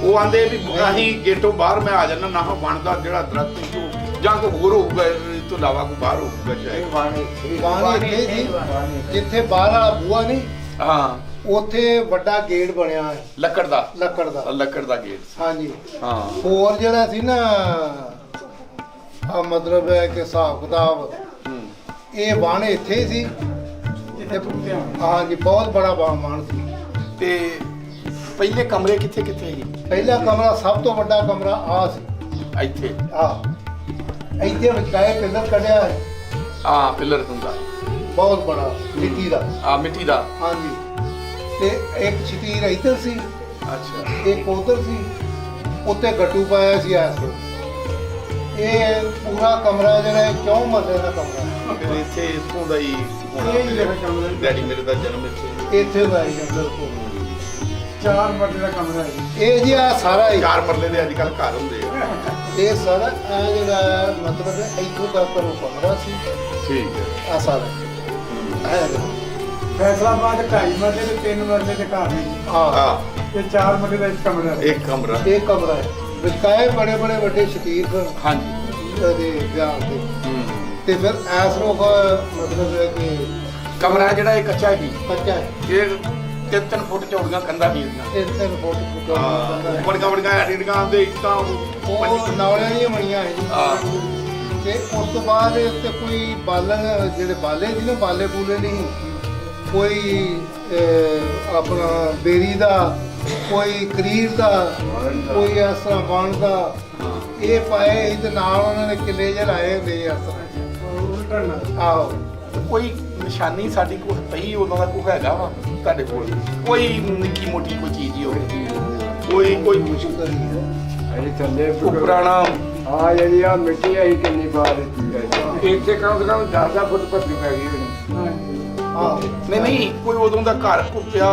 S3: ਉਹ ਆਂਦੇ ਵੀ ਅਸੀਂ ਗੇਟੋਂ ਬਾਹਰ ਮੈਂ ਆ ਜਾਣਾ ਨਾ ਬਣਦਾ ਜਿਹੜਾ ਦਰਖਤ ਤੋਂ ਜਾਂ ਕੋਈ ਹੋਰ ਹੋਊਗਾ ਇਸ ਤੋਂ ਇਲਾਵਾ ਕੋਈ ਬਾਹਰ ਹੋਊਗਾ ਸ਼ਾਇਦ।
S6: ਬਾਣੀ ਇੱਥੇ ਸੀ ਜਿੱਥੇ ਬਾਹਰ ਵਾਲਾ ਬੂਹਾ ਨਹੀਂ,
S3: ਹਾਂ
S6: ਉੱਥੇ ਵੱਡਾ ਗੇਟ ਬਣਿਆ ਹੈ
S3: ਲੱਕੜ ਦਾ
S6: ਲੱਕੜ ਦਾ
S3: ਗੇਟ ਸੀ।
S6: ਹਾਂਜੀ।
S3: ਹਾਂ
S6: ਹੋਰ ਜਿਹੜਾ ਸੀ ਨਾ ਆ ਮਤਲਬ ਹੈ ਕਿ ਹਿਸਾਬ ਕਿਤਾਬ ਇਹ ਬਾਣ ਇੱਥੇ ਹੀ ਸੀ। ਹਾਂਜੀ ਬਹੁਤ ਬੜਾ ਬਾਣ ਸੀ।
S3: ਤੇ ਪਹਿਲੇ ਕਮਰੇ ਕਿੱਥੇ ਕਿੱਥੇ ਸੀ?
S6: ਪਹਿਲਾ ਕਮਰਾ ਸਭ ਤੋਂ ਵੱਡਾ ਕਮਰਾ ਆ ਸੀ।
S3: ਇੱਥੇ
S6: ਇੱਥੇ ਵਿਚਾਏ ਪਿੱਲਰ ਕੱਢਿਆ ਹੈ
S3: ਪਿੱਲਰ ਹੁੰਦਾ
S6: ਬਹੁਤ ਬੜਾ ਮਿੱਟੀ ਦਾ।
S3: ਮਿੱਟੀ ਦਾ।
S6: ਹਾਂਜੀ ਤੇ ਇੱਕ ਛਤੀਰ ਇੱਧਰ ਸੀ,
S3: ਅੱਛਾ
S6: ਇੱਕ ਉਧਰ ਸੀ, ਉੱਤੇ ਗੱਟੂ ਪਾਇਆ ਸੀ ਐਸ। ਇਹ ਪੂਰਾ ਕਮਰਾ ਜਿਹੜਾ ਹੈ 4 ਮਰਲੇ ਦਾ ਕਮਰਾ।
S3: ਫਿਰ ਇੱਥੇ ਇੱਥੋਂ ਦਾ ਹੀ
S6: ਇਹ ਜਿਹੜਾ ਕਮਰਾ
S3: ਡੈਡੀ ਮੇਰੇ ਦਾ ਜਨਮ ਇੱਥੇ
S6: ਹੋਇਆ ਜੀ। ਬਿਲਕੁਲ
S1: 4 ਮਰਲੇ ਦਾ ਕਮਰਾ ਹੈ
S6: ਇਹ ਜੀ ਆ ਸਾਰਾ ਹੀ
S3: 4 ਮਰਲੇ ਦੇ ਅੱਜ ਕੱਲ ਘਰ ਹੁੰਦੇ ਆ।
S6: ਇਹ ਸਾਰਾ ਆ ਜਿਹੜਾ ਮਤਲਬ ਹੈ ਇੱਥੋਂ ਤੱਕ ਉਹ ਕਮਰਾ ਸੀ।
S3: ਠੀਕ ਹੈ।
S6: ਆ ਸਾਰਾ
S1: ਫੈਸਲਾਬਾਦ 2.5 ਮਰਲੇ ਤੇ 3 ਮਰਲੇ ਦੇ ਘਰ ਨੇ ਤੇ 4 ਮਰਲੇ ਦਾ ਇੱਕ ਕਮਰਾ ਹੈ।
S3: ਇੱਕ ਕਮਰਾ।
S6: ਇਹ ਕਮਰਾ ਹੈ ਵਿਚਾਏ ਬੜੇ ਵੱਡੇ ਸ਼ਤੀਰ ਸਨ
S3: ਹਾਂਜੀ
S6: ਦੇ ਵਿਆਹ ਦੇ। ਤੇ ਫਿਰ ਐਸ ਰੋਕ ਮਤਲਬ ਹੈ ਕਿ
S3: ਕਮਰਾ ਜਿਹੜਾ ਇਹ ਕੱਚਾ ਹੀ
S6: ਕੱਚਾ ਹੈ।
S3: ਇਹ 3 ਫੁੱਟ ਚੌੜੀਆਂ ਕੰਧਾਂ ਸੀ ਇਹਦੀਆਂ।
S6: ਇਸ ਤੇ ਫੋਟੋ
S3: ਬੜੀਆਂ ਐਡੀਆਂ ਦੇ ਇੱਟਾਂ
S6: ਉਹ ਨੌਲਿਆਂ ਦੀਆਂ ਬਣੀਆਂ ਹੈ ਜੀ। ਤੇ ਉਸ ਤੋਂ ਬਾਅਦ ਇੱਥੇ ਕੋਈ ਬਾਲਣ ਜਿਹੜੇ ਬਾਲੇ ਸੀ ਨਾ ਬਾਲੇ ਬੂਲੇ ਨਹੀਂ, ਕੋਈ ਆਪਣਾ ਬੇਰੀ ਦਾ, ਕੋਈ ਕਰੀਰ ਦਾ, ਕੋਈ ਇਸ ਤਰ੍ਹਾਂ ਬਣ ਦਾ ਇਹ ਪਾਏ ਤੇ ਨਾਲ ਉਹਨਾਂ ਨੇ ਕਿੱਲੇ ਜਿਹੇ ਲਾਏ ਹੁੰਦੇ ਇਸ ਤਰ੍ਹਾਂ। ਆਹੋ
S3: ਕੋਈ ਨਿਸ਼ਾਨੀ ਸਾਡੀ ਕੋਲ ਪਈ ਉਦੋਂ ਦਾ ਕੋਈ ਹੈਗਾ ਵਾ ਤੁਹਾਡੇ ਕੋਲ? ਕੋਈ ਨਿੱਕੀ ਮੋਟੀ ਕੋਈ ਚੀਜ਼ ਹੀ ਹੋਵੇ ਕੋਈ
S6: ਸ਼ੁਕਰ ਹੀ ਹੈ।
S3: ਕੋਈ ਪੁਰਾਣਾ
S7: ਹਾਂ ਜਿਹੜੀ ਆ ਮਿੱਟੀ ਆਈ ਕਿੰਨੀ ਬਾਰ ਦਿੱਤੀ ਇੱਥੇ ਕਮ ਸੇ ਕਮ 10 ਫੁੱਟ ਪੱਤੀ ਪੈ ਗਈ ਹੋਣੀ।
S6: ਆਹੋ
S3: ਨਹੀਂ ਕੋਈ ਉਦੋਂ ਦਾ ਘਰ ਕੁੱਪਿਆ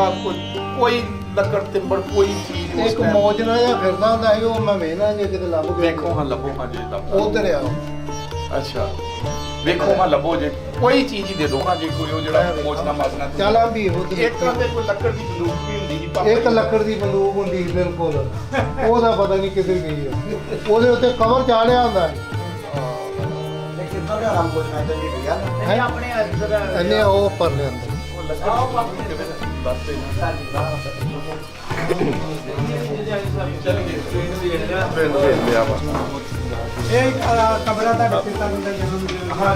S3: ਕੋਈ ਲੱਕੜ ਤਿੰਬੜ ਕੋਈ ਚੀਜ਼ ਉਸ
S6: ਇੱਕ
S3: time
S6: ਮੌਜਣਾ ਜਿਹਾ ਫਿਰਦਾ ਹੁੰਦਾ ਸੀ, ਉਹ ਮੈਂ ਵੇਖਣਾ ਜੇ ਕਿਤੇ ਲੱਭ ਗਿਆ।
S3: ਵੇਖੋ ਹਾਂ ਲੱਭੋ ਹਾਂ ਜੇ ਲੱਭ
S6: ਉਧਰ ਆ
S3: ਅੱਛਾ ਵੇਖੋ ਹਾਂ ਲੱਭੋ ਜੇ ਕੋਈ ਚੀਜ਼ ਹੀ ਦੇ ਦੋ ਹਾਂ ਜੇ ਕੋਈ ਉਹ ਜਿਹੜਾ ਮੋਚਨਾ ਮਾਸਨਾ
S6: ਚੱਲ ਆ ਵੀ ਉਧਰ
S3: ਇੱਕ ਤਾਂ ਤੇ ਕੋਈ ਲੱਕੜ ਦੀ ਬੰਦੂਕ ਵੀ ਹੁੰਦੀ ਸੀ ਪਾਪਾ
S6: ਇੱਕ ਲੱਕੜ ਦੀ ਬੰਦੂਕ ਹੁੰਦੀ ਸੀ ਬਿਲਕੁਲ। ਉਹਦਾ ਪਤਾ ਨਹੀਂ ਕਿੱਧਰ ਗਈ ਹੈ। ਉਹਦੇ ਉੱਤੇ ਕਵਰ ਚਾੜਿਆ ਹੁੰਦਾ ਹੈ।
S1: ਕਿੰਨਾ ਦਾ ਆਰਾਮ ਕੋਸ਼ਣਾ ਚਾਹੀਦੀ ਭਈਆ ਨਹੀਂ ਆਪਣੇ ਇੱਧਰ
S6: ਇਹਨੇ ਉਹ ਪਰ ਲਿਆਂਦਾ।
S1: ਇਹ ਕਮਰਾ ਦਾ ਪਿਤਾ ਦਾ ਜਨਮ ਦਿਨ ਹਾਂ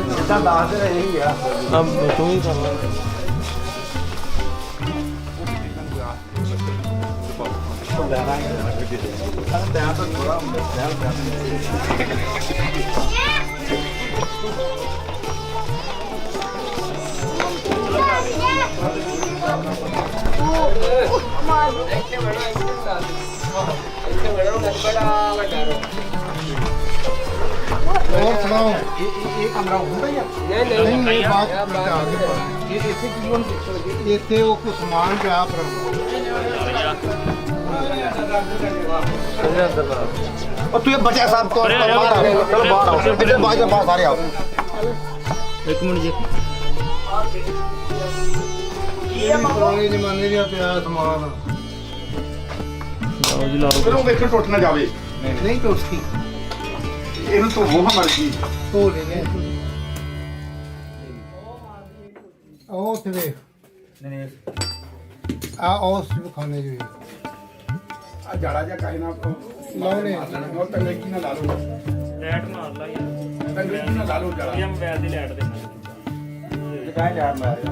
S1: ਜਿੱਦਾਂ ਦੱਸ ਰਹੇ ਹੀ ਆ।
S4: ਤੂੰ ਹੀ ਕਰ ਲੈ।
S6: ਹੋਰ ਸੁਣਾਓ।
S1: ਇਹ ਕਮਰਾ ਹੁੰਦਾ ਹੀ ਆ।
S6: ਨਹੀਂ ਇਹ ਬਾਤ
S1: ਇਹ ਇੱਥੇ ਕੀ ਹੁਣ
S6: ਇੱਥੇ ਉਹ ਕੁਝ ਸਮਾਨ ਪਿਆ ਪਰ
S1: ਉਹ ਤੂੰ ਇਹ ਬਚਿਆ ਸਾਹਿਬ ਤੋਂ ਬਾਹਰ ਆ ਚਲੋ ਬਾਹਰ ਆਓ ਇੱਧਰ ਬਾਹਰ ਸਾਰੇ ਆਓ।
S4: ਇੱਕ ਮਿੰਟ ਜੀ।
S6: ਇਹ ਪੁਰਾਣੇ ਜ਼ਮਾਨੇ ਦਾ ਪਿਆ ਸਮਾਨ।
S4: ਲਓ ਜੀ ਲਓ।
S3: ਚਲੋ ਵੇਖੋ ਟੁੱਟ ਨਾ ਜਾਵੇ।
S6: ਨਹੀਂ ਟੁੱਟਦੀ
S3: ਇਹਨੂੰ ਤੋਂ ਉਹ ਮਰਜੀ
S6: ਧੋ ਲੈਨੇ ਉਹ ਉੱਥੇ ਵੇਖ ਆ ਉਸ ਖਾਣੇ ਜੀ
S3: ਆ ਜਾੜਾ ਜਿਹਾ ਕਾਹੇ ਨਾਲ
S6: ਲਾਉਣੇ
S3: ਉਹ ਤੰਗੇ ਕੀ ਨਾ ਲਾ ਲਓ
S4: ਲੈਟ ਮਾਰ ਲਾ ਯਾਰ।
S3: ਤੰਗੇ ਕੀ ਨਾ ਲਾ ਲਓ ਜਾੜਾ
S4: ਇਹ ਮੋਬਾਈਲ ਦੀ ਲੈਟ ਦੇਣਾ।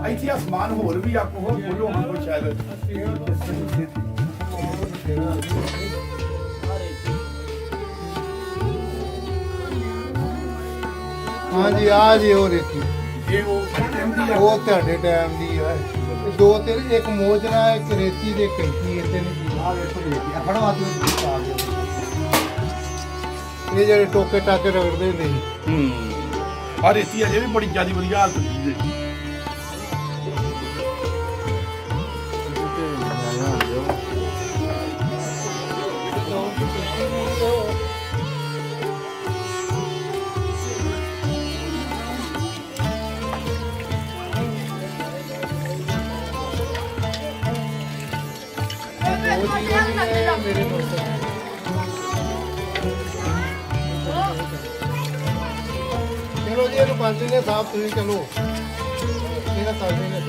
S3: ਇੱਥੇ ਆ ਸਮਾਨ ਹੋਰ ਵੀ ਆਪਕੋ ਹੋਰ ਬੋਲੋ ਹਾਂ ਕੋਈ ਸ਼ਾਇਦ
S1: ਹਾਂਜੀ ਆ ਜੀ ਉਹ ਰੇਤੀ
S2: ਇਹ ਉਹ ਟਾਈਮ ਦੀ ਆ
S1: ਉਹ ਤੁਹਾਡੇ ਟਾਈਮ ਦੀ ਹੈ ਦੋ ਤਿੰਨ ਇੱਕ ਮੋਜਰਾ ਇੱਕ ਰੇਤੀ ਦੇ ਕੈਂਚੀ ਇੱਥੇ ਨਹੀਂ ਆ ਵੇਖੋ ਰੇਤੀ ਆ ਫੜੋ ਆਦੂ ਆ ਗਿਆ ਇਹ ਜਿਹੜੇ ਟੋਕੇ ਟਾਕੇ ਰਗੜਦੇ ਹੁੰਦੇ ਸੀ
S2: ਆ ਰੇਤੀ ਅਜੇ ਵੀ ਬੜੀ ਜ਼ਿਆਦਾ ਵਧੀਆ ਹਾਲਤ ਦੀ ਹੈ
S1: ਮੇਰੇ ਦੋਸਤ ਚਲੋ ਜੀ ਇਹਨੂੰ ਪੰਜ ਨੇ ਸਾਹਿਬ ਤੁਸੀਂ ਚਲੋ ਇਹਦਾ ਕਰਦੇ ਨੇ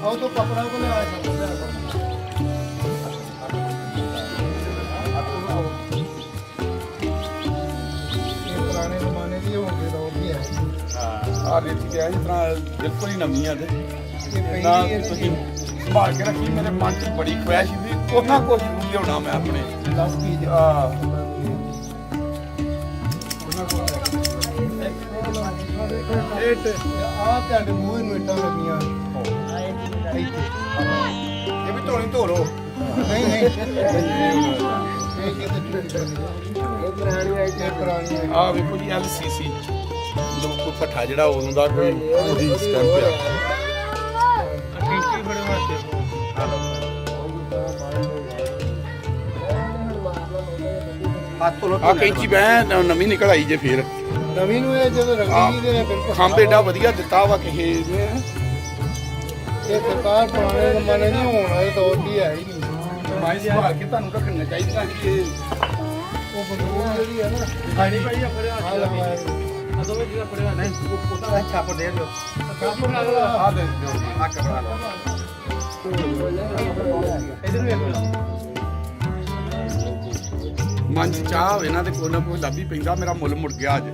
S1: ਆਓ ਤਾਂ ਕਪੜਾ ਕੋਲ ਆ ਪੁਰਾਣੇ ਜ਼ਮਾਨੇ ਦੀ ਹੋ ਗਈ ਤਾਂ ਉਹ ਵੀ ਹੈ
S2: ਆ ਰੇਤੀ ਤੇ ਹੈ ਜਿਸ ਤਰ੍ਹਾਂ ਬਿਲਕੁਲ ਹੀ ਨਵੀਂ ਆ ਤੇ
S1: ਇਹ
S2: ਨਾ
S1: ਪਹਿਲੀ
S2: ਤੁਸੀਂ ਸੰਭਾਲ ਕੇ ਰੱਖੀ ਮੇਰੇ ਮਨ 'ਚ ਬੜੀ ਖੁਆਇਸ਼ ਸੀ ਕੁਛ ਨਾ ਕੁਛ ਜ਼ਰੂਰ ਲਿਆਉਣਾ ਮੈਂ ਆਪਣੇ
S1: ਦੱਸ ਕੀ ਜੀ ਆ ਤੁਹਾਡੇ ਮੂੰਹ ਨੂੰ ਇੱਟਾਂ ਲੱਗੀਆਂ ਇੱਥੇ
S2: ਇਹ ਵੀ ਧੋਣੀ ਧੋ ਲੋ
S1: ਨਹੀਂ ਨਹੀਂ ਇਹ ਕਿਤੇ ਇਹ ਪੁਰਾਣੀ ਹੈ
S2: ਆ ਵੇਖੋ ਜੀ LCC ਮਤਲਬ ਕੋਈ ਭੱਠਾ ਜਿਹੜਾ ਉਦੋਂ ਦਾ ਕੋਈ ਉਹਦੀ ਸਟੈਂਪ ਆ
S4: ਕੈਂਚੀ ਬੜੇ ਵਾਸਤੇ
S2: ਆ ਕੈਂਚੀ ਬੈ ਨਵੀਂ ਨਿਕਲ ਆਈ ਜੇ ਫੇਰ
S1: ਨਵੀਂ ਨੂੰ ਇਹ ਜਦੋਂ ਰੰਗੀ ਦੇ ਬਿਲਕੁਲ
S2: ਖੰਭ ਏਡਾ ਵਧੀਆ ਦਿੱਤਾ ਵਾ ਕਿਸੇ ਨੇ
S1: ਇਹ ਸਰਕਾਰ ਪੁਰਾਣੇ ਜ਼ਮਾਨੇ ਦੀ ਹੋਣ ਵਾਲੇ ਦੌਰ ਦੀ ਹੈ ਹੀ ਨਹੀਂ
S2: ਮਾਈ ਸੰਭਾਲ ਕੇ ਤੁਹਾਨੂੰ ਰੱਖਣੀਆਂ ਚਾਹੀਦੀਆਂ ਜੀ ਇਹ
S1: ਉਹ ਬੰਦੂਕ ਜਿਹੜੀ ਹੈ ਨਾ
S4: ਹਾਂਜੀ ਭਾਈ ਆ ਫੜਿਆ
S1: ਆ ਲਗਾਇਆ
S4: ਅਦੋਂ ਵਿੱਚ ਜਿਹੜਾ ਫੜਿਆ ਨਹੀਂ
S2: ਉਹਦਾ ਛਾਪ ਦੇ ਦਿਓ ਆ ਦੇ ਦਿਓ ਆ ਕਪੜਾ ਲਓ
S4: ਇਧਰ ਵੇਖ
S2: ਮਨ 'ਚ ਚਾਹ ਹੋਵੇ ਨਾ ਤੇ ਕੋਈ ਨਾ ਕੋਈ ਲੱਭ ਹੀ ਪੈਂਦਾ ਮੇਰਾ ਮੁੱਲ ਮੁੜ ਗਿਆ ਅੱਜ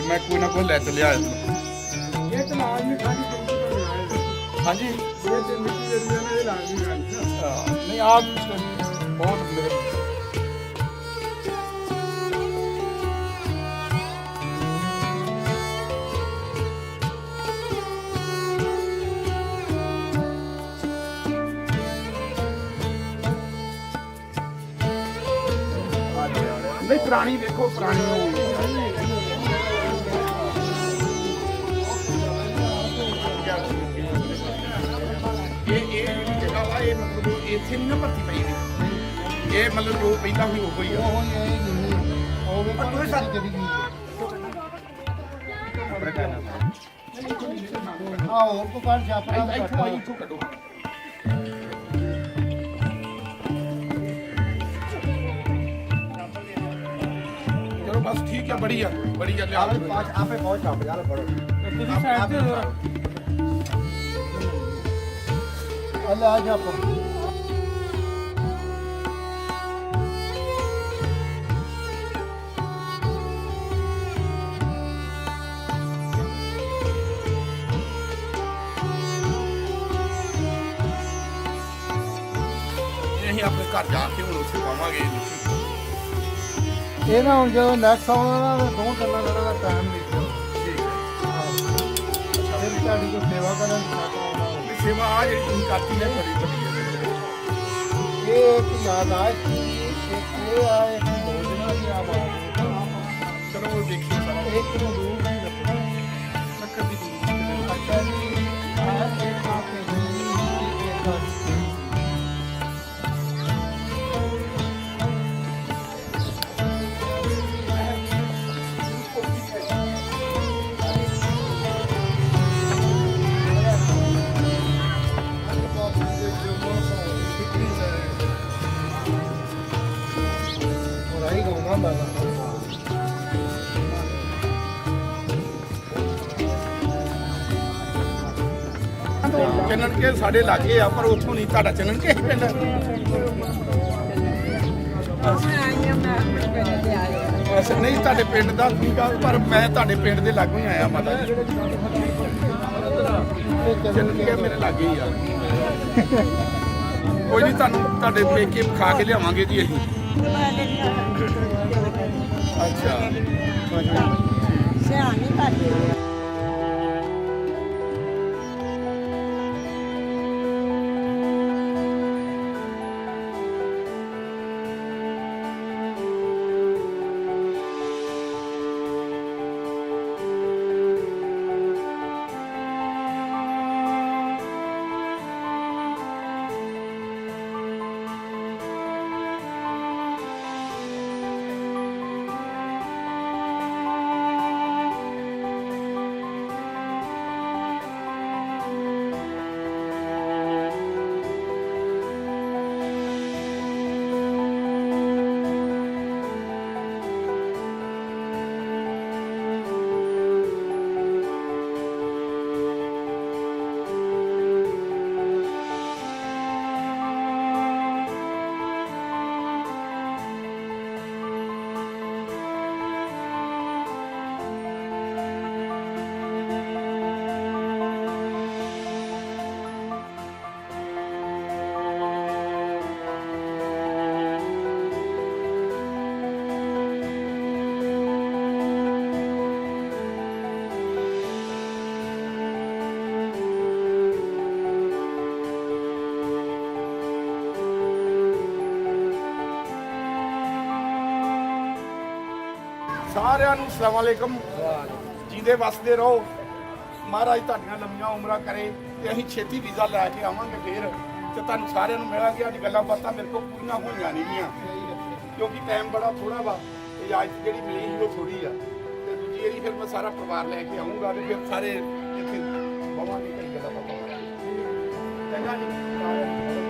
S2: ਮੈਂ ਕੋਈ ਨਾ ਕੋਈ ਲੈ ਚਲਿਆ
S1: ਇਹ ਤਾਂ ਲਾਜ਼ਮੀ ਖਾਲੀ
S2: ਹਾਂਜੀ
S1: ਇਹ ਤੇ ਮਿੱਟੀ ਦੇ ਰੂਹਾਂ ਨੇ ਲਾਜ਼ਮੀ ਖਾਲੀ
S2: ਨਹੀਂ ਆਪ ਬਹੁਤ ਮੇਰੇ ਨਹੀਂ ਪੁਰਾਣੀ ਵੇਖੋ ਪੁਰਾਣੀ ਇਹ ਜਗ੍ਹਾ ਵਾ ਇਹ ਮਤਲਬ ਇੱਥੇ ਨਹੀਂ ਨਾ ਭਰਤੀ ਪਈ ਵੀ ਇਹ ਮਤਲਬ ਜੋ ਪਹਿਲਾਂ ਵੀ ਉਹ ਹੀ ਆ
S1: ਉਹ ਇਹ ਨਹੀਂ ਉਹ ਵੀ ਪਰ ਸਾਡੀ ਚਲੀ ਗਈ ਆ ਹੋਰ ਕੋ ਕਾਲ ਛਾਪੜਾ ਦਾ
S2: ਇੱਥੋਂ ਆਈ ਇੱਥੋਂ ਕੱਢੋ ਚਲੋ ਬਸ ਠੀਕ ਹੈ ਬੜੀ ਆ ਲਿਆ
S1: ਆਪੇ ਪਹੁੰਚ ਛਾਪ ਯਾਰ ਪੜੋ
S4: ਤੁਸੀਂ ਸਾਈਡ ਤੇ ਹੋ
S1: ਅੱਲਾ ਆ ਜਾ ਪਰ
S2: ਅਸੀਂ ਆਪਣੇ ਘਰ ਜਾ ਕੇ ਹੁਣ ਉੱਥੇ ਪਾਵਾਂਗੇ
S1: ਇਹ ਨਾ ਹੁਣ ਜਦੋਂ ਨੈਕਸਟ ਆਉਣਾ ਨਾ ਦੋ ਤਿੰਨ ਦਿਨਾਂ ਦਾ ਟਾਈਮ ਲਿਖੋ
S2: ਠੀਕ ਹੈ
S1: ਫਿਰ ਤੁਹਾਡੀ ਕੋਈ ਸੇਵਾ ਕਰਨ ਦੀ ਆਉਣਾ ਹੋਵੇ।
S2: ਸੇਵਾ ਆ ਜਿਹੜੀ ਤੁਸੀਂ ਕਰਤੀ ਨੇ ਬੜੀ ਵੱਡੀ ਹੈ
S1: ਇਹ ਇੱਕ ਯਾਦਾਸ਼ਤ ਸੀ ਇਹ ਆਏ ਭੋਜਨਾ ਦੀ ਆਵਾਜ਼
S2: ਚਲੋ ਉਹ ਦੇਖੀਏ ਸਾਰਾ
S1: ਇੱਕ ਨੂੰ ਦੂਰ ਨਹੀਂ ਰੱਖਣਾ
S2: ਲੱਕੜ ਦੀ ਦੂਰ
S1: ਅੱਛਾ ਜੀ ਆਹ ਇਹ ਆਪੇ
S2: ਚੰਨਣ ਕੇ ਸਾਡੇ ਲਾਗੇ ਆ ਪਰ ਉੱਥੋਂ ਨਹੀਂ ਤੁਹਾਡਾ ਚੰਨਣ ਕੇ ਪਿੰਡ
S3: ਅੱਛਾ ਨਹੀਂ ਤੁਹਾਡੇ ਪਿੰਡ ਦਾ ਠੀਕ ਆ ਪਰ ਮੈਂ ਤੁਹਾਡੇ ਪਿੰਡ ਦੇ ਲਾਗੋਂ ਹੀ ਆਇਆ ਮਾਤਾ ਜੀ ਚੱਲ ਮੇਰੇ ਲਾਗੇ ਹੀ ਆ ਕੋਈ ਨਹੀਂ ਤੁਹਾਨੂੰ ਤੁਹਾਡੇ ਪੇਕੇ ਖਾ ਕੇ ਲਿਆਵਾਂਗੇ ਜੀ ਅਸੀਂ ਅੱਛਾ
S8: ਸਿਆਣੀ ਭਾਜੀ
S3: ਸਾਰਿਆਂ ਨੂੰ ਅਸਲਾਮ ਵਾਲੇਕਮ ਜੀਂਦੇ ਵਸਦੇ ਰਹੋ ਮਹਾਰਾਜ ਤੁਹਾਡੀਆਂ ਲੰਮੀਆਂ ਉਮਰਾਂ ਕਰੇ ਤੇ ਅਸੀਂ ਛੇਤੀ ਵੀਜ਼ਾ ਲੈ ਕੇ ਆਵਾਂਗੇ ਫੇਰ ਤੇ ਤੁਹਾਨੂੰ ਸਾਰਿਆਂ ਨੂੰ ਮਿਲਾਂਗੇ। ਅੱਜ ਗੱਲਾਂ ਬਾਤਾਂ ਮੇਰੇ ਕੋਲ ਪੂਰੀਆਂ ਹੋਈਆਂ ਨਹੀਂ ਗੀਆਂ ਕਿਉਂਕਿ ਟਾਈਮ ਬੜਾ ਥੋੜਾ ਵਾ ਤੇ ਇਜਾਜ਼ਤ ਜਿਹੜੀ ਮਿਲੀ ਸੀ ਉਹ ਥੋੜੀ ਆ ਤੇ ਦੂਜੀ ਵਾਰੀ ਫਿਰ ਮੈਂ ਸਾਰਾ ਪਰਿਵਾਰ ਲੈ ਕੇ ਆਉਂਗਾ ਤੇ ਫਿਰ ਸਾਰੇ ਇੱਥੇ ਬਵਾਂਗੇ ਕਈ ਗੱਲਾਂ ਬਾਤਾਂ ਚੰਗਾ ਜੀ।